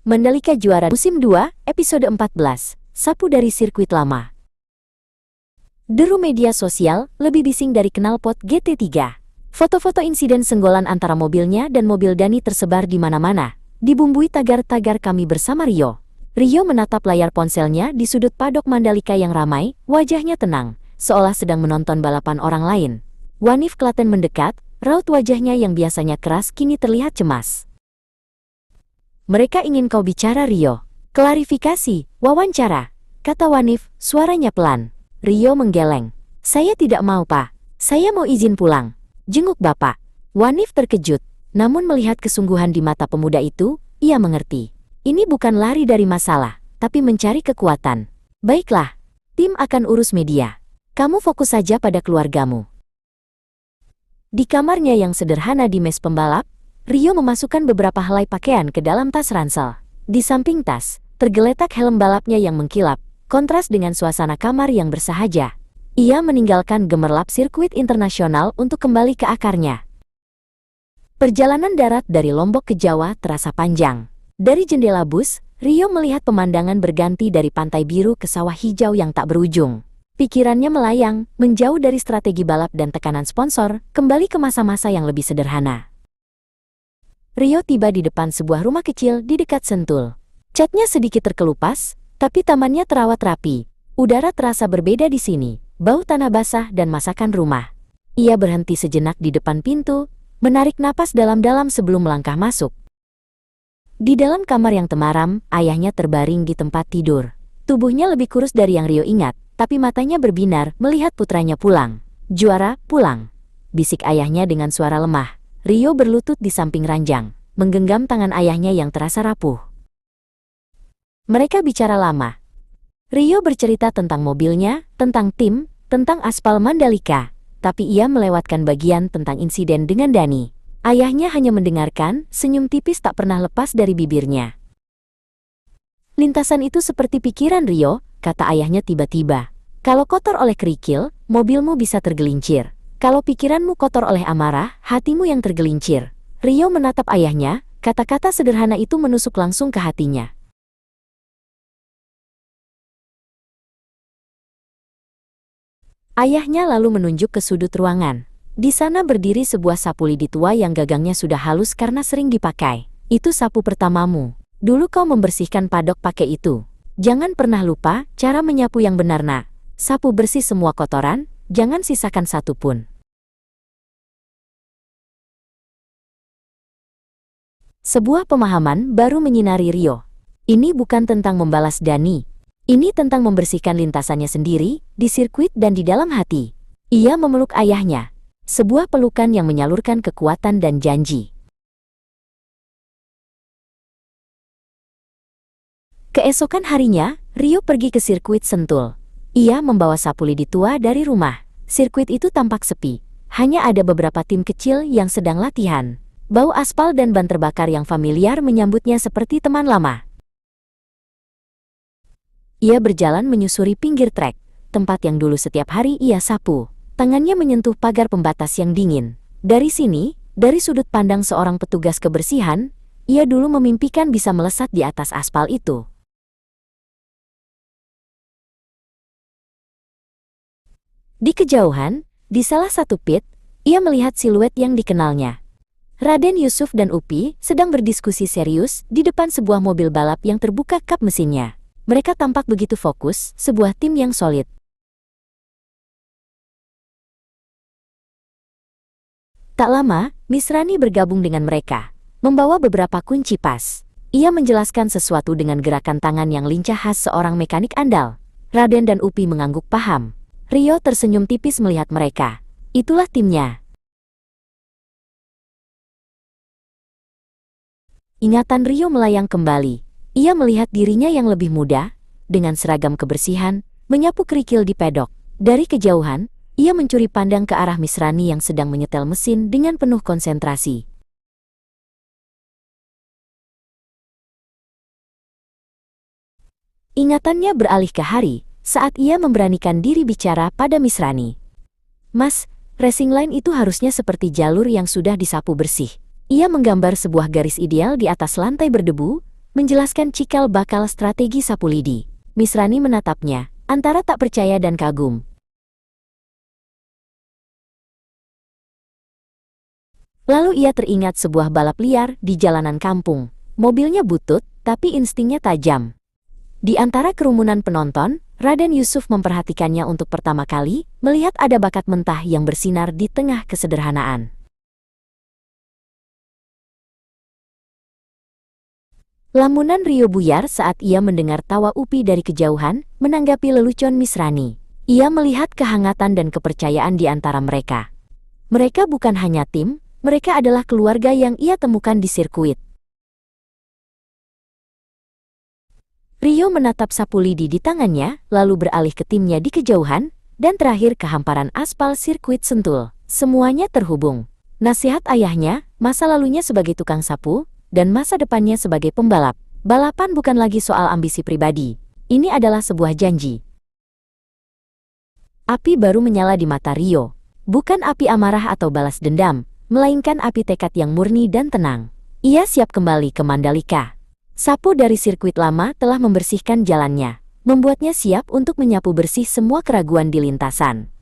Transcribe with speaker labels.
Speaker 1: Mandalika Juara Musim 2, Episode 14, Sapu dari Sirkuit Lama. Deru media sosial lebih bising dari knalpot GT3. Foto-foto insiden senggolan antara mobilnya dan mobil Dani tersebar di mana-mana, dibumbui tagar-tagar kami bersama Rio. Rio menatap layar ponselnya di sudut padok Mandalika yang ramai, wajahnya tenang, seolah sedang menonton balapan orang lain. Wanif Klaten mendekat, raut wajahnya yang biasanya keras kini terlihat cemas. Mereka ingin kau bicara, Rio. Klarifikasi, wawancara, kata Wanif, suaranya pelan. Rio menggeleng. Saya tidak mau, Pak. Saya mau izin pulang. Jenguk Bapak. Wanif terkejut, namun melihat kesungguhan di mata pemuda itu, ia mengerti. Ini bukan lari dari masalah, tapi mencari kekuatan. Baiklah, tim akan urus media. Kamu fokus saja pada keluargamu. Di kamarnya yang sederhana di mes pembalap, Rio memasukkan beberapa helai pakaian ke dalam tas ransel. Di samping tas, tergeletak helm balapnya yang mengkilap, kontras dengan suasana kamar yang bersahaja. Ia meninggalkan gemerlap sirkuit internasional untuk kembali ke akarnya. Perjalanan darat dari Lombok ke Jawa terasa panjang. Dari jendela bus, Rio melihat pemandangan berganti dari pantai biru ke sawah hijau yang tak berujung. Pikirannya melayang, menjauh dari strategi balap dan tekanan sponsor, kembali ke masa-masa yang lebih sederhana. Rio tiba di depan sebuah rumah kecil di dekat Sentul. Catnya sedikit terkelupas, tapi tamannya terawat rapi. Udara terasa berbeda di sini, bau tanah basah dan masakan rumah. Ia berhenti sejenak di depan pintu, menarik napas dalam-dalam sebelum melangkah masuk. Di dalam kamar yang temaram, ayahnya terbaring di tempat tidur. Tubuhnya lebih kurus dari yang Rio ingat, tapi matanya berbinar melihat putranya pulang. Juara, pulang, bisik ayahnya dengan suara lemah. Rio berlutut di samping ranjang, menggenggam tangan ayahnya yang terasa rapuh. Mereka bicara lama. Rio bercerita tentang mobilnya, tentang tim, tentang aspal Mandalika, tapi ia melewatkan bagian tentang insiden dengan Dani. Ayahnya hanya mendengarkan, senyum tipis tak pernah lepas dari bibirnya. Lintasan itu seperti pikiran Rio, kata ayahnya tiba-tiba. Kalau kotor oleh kerikil, mobilmu bisa tergelincir. Kalau pikiranmu kotor oleh amarah, hatimu yang tergelincir. Rio menatap ayahnya, kata-kata sederhana itu menusuk langsung ke hatinya. Ayahnya lalu menunjuk ke sudut ruangan. Di sana berdiri sebuah sapu lidi tua yang gagangnya sudah halus karena sering dipakai. Itu sapu pertamamu. Dulu kau membersihkan padok pakai itu. Jangan pernah lupa cara menyapu yang benar, nak. Sapu bersih semua kotoran, jangan sisakan satu pun. Sebuah pemahaman baru menyinari Rio. Ini bukan tentang membalas Dani. Ini tentang membersihkan lintasannya sendiri, di sirkuit dan di dalam hati. Ia memeluk ayahnya. Sebuah pelukan yang menyalurkan kekuatan dan janji. Keesokan harinya, Rio pergi ke sirkuit Sentul. Ia membawa sapu lidi tua dari rumah. Sirkuit itu tampak sepi. Hanya ada beberapa tim kecil yang sedang latihan. Bau aspal dan ban terbakar yang familiar menyambutnya seperti teman lama. Ia berjalan menyusuri pinggir trek, tempat yang dulu setiap hari ia sapu. Tangannya menyentuh pagar pembatas yang dingin. Dari sini, dari sudut pandang seorang petugas kebersihan, ia dulu memimpikan bisa melesat di atas aspal itu. Di kejauhan, di salah satu pit, ia melihat siluet yang dikenalnya. Raden Yusuf dan Upi sedang berdiskusi serius di depan sebuah mobil balap yang terbuka kap mesinnya. Mereka tampak begitu fokus, sebuah tim yang solid. Tak lama, Misrani bergabung dengan mereka, membawa beberapa kunci pas. Ia menjelaskan sesuatu dengan gerakan tangan yang lincah khas seorang mekanik andal. Raden dan Upi mengangguk paham. Rio tersenyum tipis melihat mereka. Itulah timnya. Ingatan Rio melayang kembali. Ia melihat dirinya yang lebih muda, dengan seragam kebersihan, menyapu kerikil di pedok. Dari kejauhan, ia mencuri pandang ke arah Misrani yang sedang menyetel mesin dengan penuh konsentrasi. Ingatannya beralih ke hari, saat ia memberanikan diri bicara pada Misrani. Mas, racing line itu harusnya seperti jalur yang sudah disapu bersih. Ia menggambar sebuah garis ideal di atas lantai berdebu, menjelaskan cikal bakal strategi sapu lidi. Misrani menatapnya, antara tak percaya dan kagum. Lalu ia teringat sebuah balap liar di jalanan kampung. Mobilnya butut, tapi instingnya tajam. Di antara kerumunan penonton, Raden Yusuf memperhatikannya untuk pertama kali, melihat ada bakat mentah yang bersinar di tengah kesederhanaan. Lamunan Rio buyar saat ia mendengar tawa Upi dari kejauhan, menanggapi lelucon Misrani. Ia melihat kehangatan dan kepercayaan di antara mereka. Mereka bukan hanya tim, mereka adalah keluarga yang ia temukan di sirkuit. Rio menatap sapu lidi di tangannya, lalu beralih ke timnya di kejauhan, dan terakhir ke hamparan aspal sirkuit Sentul. Semuanya terhubung. Nasihat ayahnya, masa lalunya sebagai tukang sapu, dan masa depannya sebagai pembalap. Balapan bukan lagi soal ambisi pribadi. Ini adalah sebuah janji. Api baru menyala di mata Rio. Bukan api amarah atau balas dendam, melainkan api tekad yang murni dan tenang. Ia siap kembali ke Mandalika. Sapu dari sirkuit lama telah membersihkan jalannya, membuatnya siap untuk menyapu bersih semua keraguan di lintasan.